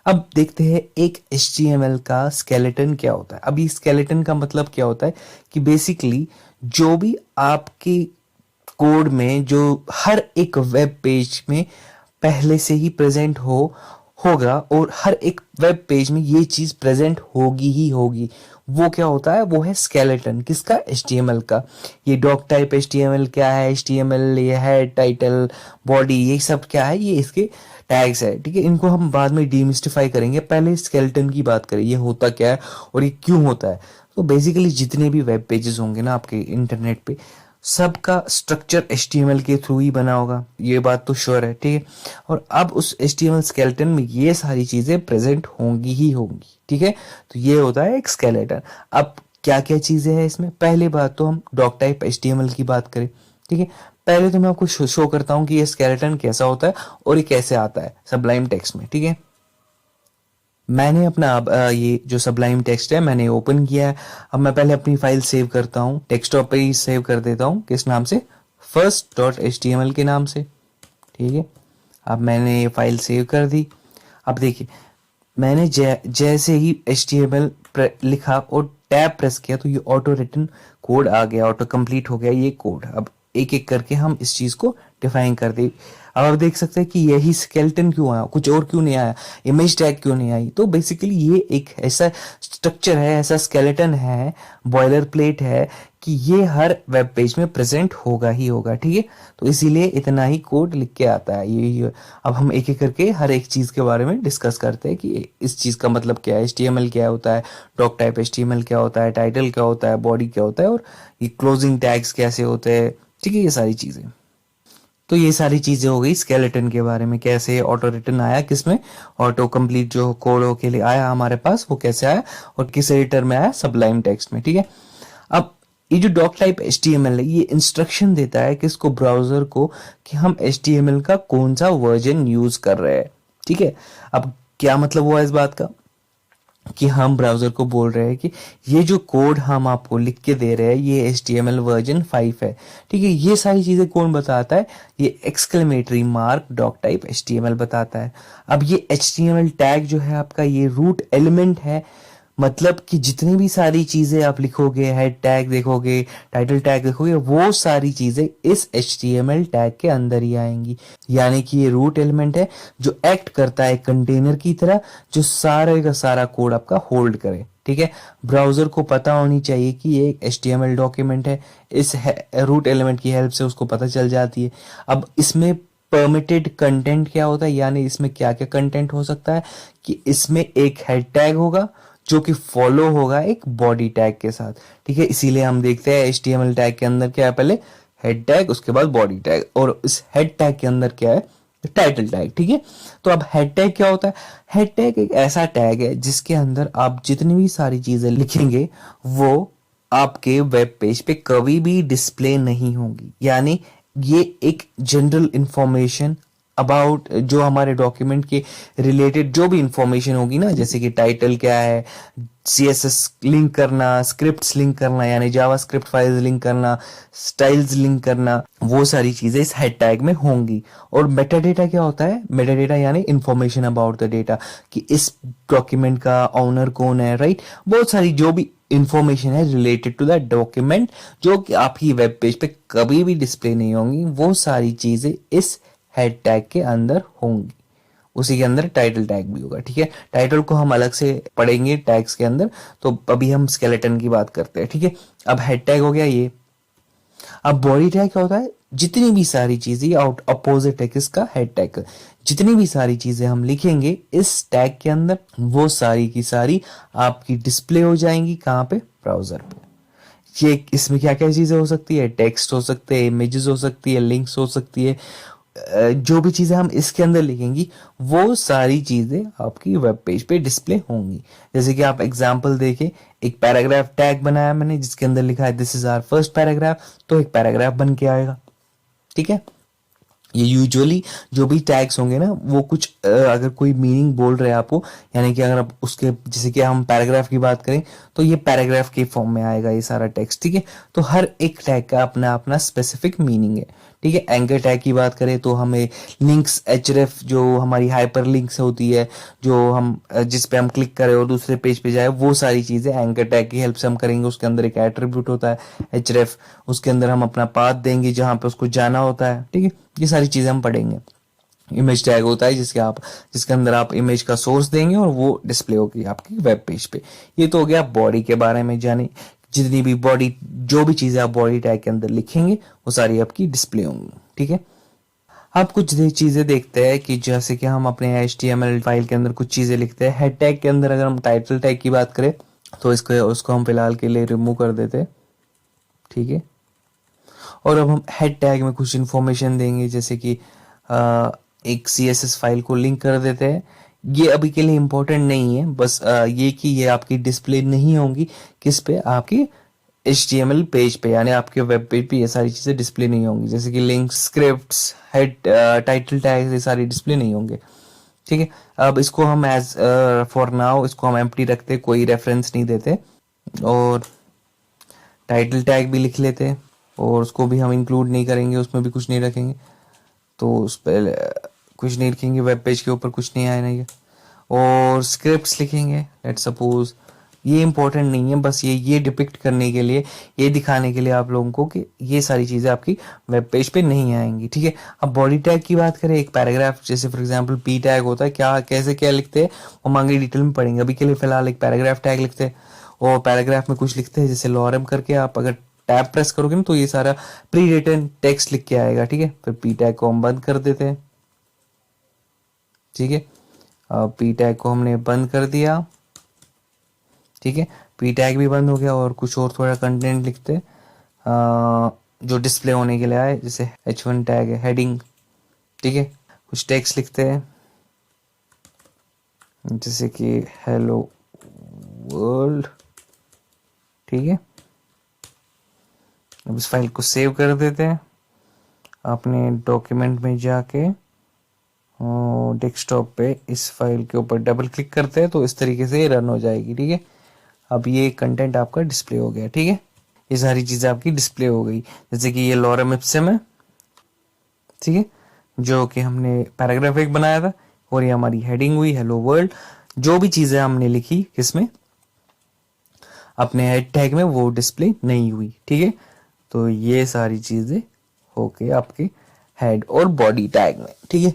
अब देखते हैं एक HTML का स्केलेटन क्या होता है। अभी स्केलेटन का मतलब क्या होता है कि बेसिकली जो भी आपके कोड में जो हर एक वेब पेज में पहले से ही प्रेजेंट होगा और हर एक वेब पेज में ये चीज प्रेजेंट होगी ही होगी, वो क्या होता है, वो है स्केलेटन। किसका? HTML का। ये डॉक टाइप HTML क्या है, HTML ये है टाइटल, बॉडी, ये सब क्या है, ये इसके टैग्स है। ठीक है, इनको हम बाद में डीमिस्टिफाई करेंगे, पहले स्केलेटन की बात करें, ये होता क्या है और ये क्यों होता है। तो बेसिकली जितने भी वेब पेजेस होंगे ना आपके इंटरनेट पे, सबका स्ट्रक्चर HTML के थ्रू ही बना होगा, ये बात तो श्योर है। ठीक है, और अब उस HTML स्केलेटन में ये सारी चीजें प्रेजेंट होंगी ही होंगी। ठीक है, तो ये होता है एक स्केलेटन। अब क्या क्या चीजें हैं इसमें, पहली बात तो हम डॉक टाइप HTML की बात करें। ठीक है, पहले तो मैं आपको शो करता हूँ कि ये स्केलेटन कैसा होता है और ये कैसे आता है सबलाइम टेक्स्ट में। ठीक है, मैंने अपना अब ये जो सबलाइम टेक्स्ट है मैंने ओपन किया है। अब मैं पहले अपनी फाइल सेव करता हूँ, डेस्कटॉप पे ही सेव कर देता हूँ। किस नाम से? first.html के नाम से। ठीक है, अब मैंने ये फाइल सेव कर दी। अब देखिए, मैंने जैसे ही HTML लिखा और टैब प्रेस किया तो ये ऑटो रिटन कोड आ गया, ऑटो कंप्लीट हो गया ये कोड। अब एक एक करके हम इस चीज को डिफाइन कर दे। अब आप देख सकते हैं कि यही स्केलेटन क्यों आया, कुछ और क्यों नहीं आया, इमेज टैग क्यों नहीं आई। तो बेसिकली ये एक ऐसा स्ट्रक्चर है, ऐसा स्केलेटन है, बॉयलर प्लेट है कि ये हर वेब पेज में प्रेजेंट होगा ही होगा। ठीक है, तो इसीलिए इतना ही कोड लिख के आता है ये। अब हम एक एक करके हर एक चीज के बारे में डिस्कस करते हैं कि इस चीज का मतलब क्या है, HTML क्या होता है, डॉक टाइप HTML क्या होता है, टाइटल क्या होता है, बॉडी क्या होता है, और ये क्लोजिंग टैग्स कैसे होते हैं। ठीक है, ये सारी चीजें। तो ये सारी चीजें हो गई स्केलेटन के बारे में, कैसे ऑटो रिटर्न आया, किसमें ऑटो कंप्लीट जो कोड के लिए आया हमारे पास वो कैसे आया, और किस एडिटर में आया, सबलाइम टेक्स्ट में। ठीक है, अब ये जो डॉक टाइप HTML है ये इंस्ट्रक्शन देता है किसको? ब्राउजर को, कि हम HTML का कौन सा वर्जन यूज कर रहे हैं। ठीक है, अब क्या मतलब हुआ इस बात का कि हम ब्राउजर को बोल रहे हैं कि ये जो कोड हम आपको लिख के दे रहे हैं ये HTML वर्जन 5 है। ठीक है, ये सारी चीजें कौन बताता है? ये exclamatory mark doc type HTML बताता है। अब ये HTML टैग जो है आपका ये रूट एलिमेंट है, मतलब कि जितनी भी सारी चीजें आप लिखोगे, हेड टैग देखोगे, टाइटल टैग देखोगे, वो सारी चीजें इस HTML टैग के अंदर ही आएंगी। यानी कि ये रूट एलिमेंट है जो एक्ट करता है कंटेनर की तरह, जो सारे का सारा कोड आपका होल्ड करे। ठीक है, ब्राउजर को पता होनी चाहिए कि ये एक HTML डॉक्यूमेंट है, इस रूट एलिमेंट की हेल्प से उसको पता चल जाती है। अब इसमें परमिटेड कंटेंट क्या होता है, यानी इसमें क्या क्या कंटेंट हो सकता है, कि इसमें एक हेड टैग होगा जो कि फॉलो होगा एक बॉडी टैग के साथ। ठीक है, इसीलिए हम देखते हैं HTML टैग के अंदर क्या है, पहले हेड टैग, उसके बाद बॉडी टैग, और इस हेड टैग के अंदर क्या है, टाइटल टैग। ठीक है, तो अब हेड टैग क्या होता है? हेड टैग एक ऐसा टैग है जिसके अंदर आप जितनी भी सारी चीजें लिखेंगे वो आपके वेब पेज पे कभी भी डिस्प्ले नहीं होंगी। यानी ये एक जनरल इंफॉर्मेशन अबाउट जो हमारे डॉक्यूमेंट के रिलेटेड जो भी इंफॉर्मेशन होगी ना, जैसे कि टाइटल क्या है, CSS लिंक करना, स्क्रिप्ट्स लिंक करना यानी जावास्क्रिप्ट फाइल्स लिंक करना, स्टाइल्स लिंक करना, वो सारी चीजें इस हेड टैग में होंगी। और मेटा डेटा क्या होता है? मेटा डेटा यानी इंफॉर्मेशन अबाउट द डेटा, कि इस डॉक्यूमेंट का ऑनर कौन है, राइट। बहुत सारी जो भी इंफॉर्मेशन है रिलेटेड टू दैट डॉक्यूमेंट, जो कि आपकी वेब पेज पे कभी भी डिस्प्ले नहीं होंगी, वो सारी चीजें इस हेड टैग के अंदर होंगी। उसी के अंदर टाइटल टैग भी होगा। ठीक है, टाइटल को हम अलग से पढ़ेंगे टैग्स के अंदर, तो अभी हम स्केलेटन की बात करते हैं। ठीक है, अब हेड टैग हो गया ये। अब बॉडी टैग क्या होता है? जितनी भी सारी चीजें आउट अपोजिट है किसका? Head tag. जितनी भी सारी चीजें हम लिखेंगे इस टैग के अंदर वो सारी की सारी आपकी डिस्प्ले हो जाएंगी। कहाँ पे? ब्राउजर पे। ये इसमें क्या क्या चीजें हो सकती है? टेक्स्ट हो सकते हैं, इमेजेस हो सकती है, लिंक्स हो सकती है, जो भी चीजें हम इसके अंदर लिखेंगी वो सारी चीजें आपकी वेब पेज पे डिस्प्ले होंगी। जैसे कि आप एग्जांपल देखें, एक पैराग्राफ टैग बनाया मैंने जिसके अंदर लिखा है this is our first paragraph, तो एक पैराग्राफ बन के आएगा। ठीक है, ये यूजुअली जो भी टैग्स होंगे ना वो कुछ अगर कोई मीनिंग बोल रहे हैं आपको, यानी कि अगर आप उसके, जैसे कि हम पैराग्राफ की बात करें तो ये पैराग्राफ के फॉर्म में आएगा ये सारा टेक्स्ट। ठीक है, तो हर एक टैग का अपना अपना स्पेसिफिक मीनिंग है। ठीक है। एंकर टैग की बात करें तो हमें लिंक्स एचरेफ जो हमारी हाइपर लिंक्स होती है, जो हम जिस पे हम क्लिक करें और दूसरे पेज पे जाए, वो सारी चीजें एंकर टैग की हेल्प से हम करेंगे। उसके अंदर एक एट्रीब्यूट होता है एचरेफ, उसके अंदर हम अपना पाथ देंगे जहां पे उसको जाना होता है। ठीक है, ये सारी चीजें हम पढ़ेंगे। इमेज टैग होता है जिसके अंदर आप इमेज का सोर्स देंगे और वो डिस्प्ले होगी आपकी वेब पेज पे। ये तो हो गया बॉडी के बारे में, जाने जितनी भी बॉडी, जो भी चीजें आप बॉडी टैग के अंदर लिखेंगे वो सारी आपकी डिस्प्ले होंगी। ठीक है, आप कुछ चीजें देखते हैं कि जैसे कि हम अपने HTML फाइल के अंदर कुछ चीजें लिखते हैं। हेड टैग के अंदर अगर हम टाइटल टैग की बात करें तो उसको हम फिलहाल के लिए रिमूव कर देते हैं। ठीक है, और अब हम हेड टैग में कुछ इन्फॉर्मेशन देंगे, जैसे कि एक CSS फाइल को लिंक कर देते हैं। ये अभी के लिए इम्पोर्टेंट नहीं है, बस ये कि ये आपकी डिस्प्ले नहीं होंगी किस पे, आपकी HTML पेज पे, यानी आपके वेब पेज पे ये सारी चीजें डिस्प्ले नहीं होंगी, जैसे कि link, scripts, head, title tag, ये सारी डिस्प्ले नहीं होंगे। ठीक है, अब इसको हम एज फॉर नाउ इसको हम एम्प्टी रखते, कोई रेफरेंस नहीं देते, और टाइटल टैग भी लिख लेते हैं और उसको भी हम इंक्लूड नहीं करेंगे, उसमें भी कुछ नहीं रखेंगे, तो उस पर कुछ नहीं लिखेंगे, वेब पेज के ऊपर कुछ नहीं आएगा। और स्क्रिप्ट्स लिखेंगे, लेट सपोज, ये इंपॉर्टेंट नहीं है, बस ये डिपिक्ट करने के लिए, ये दिखाने के लिए आप लोगों को कि ये सारी चीजें आपकी वेब पेज पे नहीं आएंगी। ठीक है, अब बॉडी टैग की बात करें, एक पैराग्राफ, जैसे फॉर एग्जांपल पी टैग होता है, क्या कैसे क्या लिखते हैं वो आगे डिटेल में पढ़ेंगे। अभी के लिए फिलहाल एक पैराग्राफ टैग लिखते हैं, और पैराग्राफ में कुछ लिखते हैं, जैसे लॉरम करके आप अगर टैब प्रेस करोगे ना तो ये सारा प्री रिटन टेक्स्ट लिख के आएगा। ठीक है, फिर पी टैग को हम बंद कर देते हैं। ठीक है, पी टैग को हमने बंद कर दिया। ठीक है, पी टैग भी बंद हो गया, और कुछ और थोड़ा कंटेंट लिखते हैं जो डिस्प्ले होने के लिए आए, जैसे H1 टैग है, हेडिंग। ठीक है, कुछ टेक्स्ट लिखते हैं, जैसे कि हेलो वर्ल्ड। ठीक है, अब इस फाइल को सेव कर देते हैं अपने डॉक्यूमेंट में जाके, डेस्कटॉप पे इस फाइल के ऊपर डबल क्लिक करते हैं तो इस तरीके से रन हो जाएगी। ठीक है, अब ये कंटेंट आपका डिस्प्ले हो गया। ठीक है, ये सारी चीजें आपकी डिस्प्ले हो गई, जैसे कि ये लॉरम इप्सम है। ठीक है, जो कि हमने पैराग्राफ एक बनाया था, और ये हमारी हेडिंग हुई हेलो वर्ल्ड। जो भी चीजें हमने लिखी किसमें, अपने हेड टैग में, वो डिस्प्ले नहीं हुई। ठीक है, तो ये सारी चीजें हो गई आपके हेड और बॉडी टैग में। ठीक है,